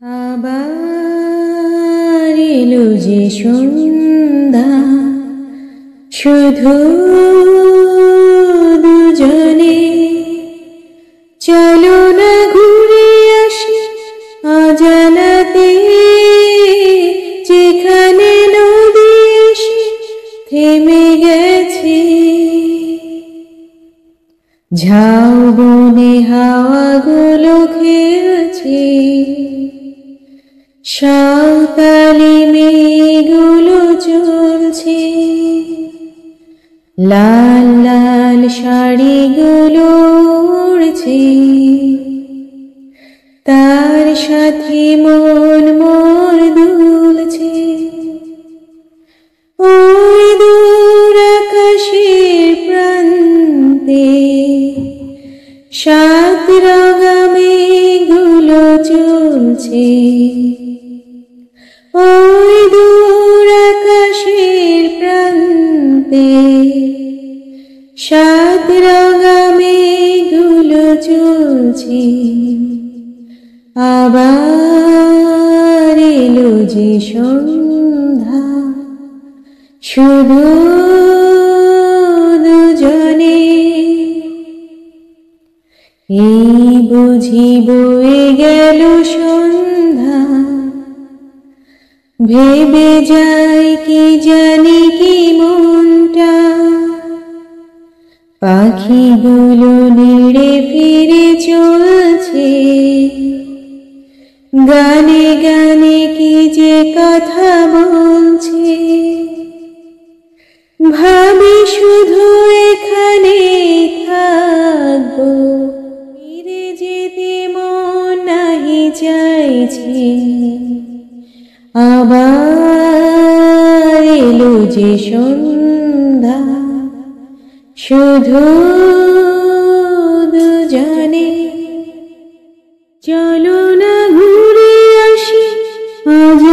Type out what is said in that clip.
আবার এলো যে সন্ধ্যা, শুধু দুজনে। চলো না ঘুরে আসি অজানাতে, যেখানে নদী এসে থেমে গেছে। ঝাউবনে হাওয়াগুলো খেলছে, সাঁওতালি মেয়েগুলো চলছে। লাল লাল শাড়িগুলো উড়ছে, তার সাথে মন মোর দুলছে। ওই দূর আকাশের প্রান্তে সাত রঙা মেঘগুলো চলছে। ওই দূর আকাশের প্রান্তে সাত রঙা মেঘগুলো চলছে। আবার এলো যে সন্ধ্যা, শুধু দুজনে। এই বুঝি বয়ে গেল সন্ধ্যা, ভেবে যাই কি জানি কি মনটা। পাখিগুলো নেড়ে ফিরে চলছে, গানে গানে কি যে কথা বলছে। ভাবি শুধু এখানে থাকবো, ফিরে যেতে মন নাহি চাইছে। আবার এলো যে সন্ধ্যা, শুধু দুজনে। চলো না ঘুরে আসি আজ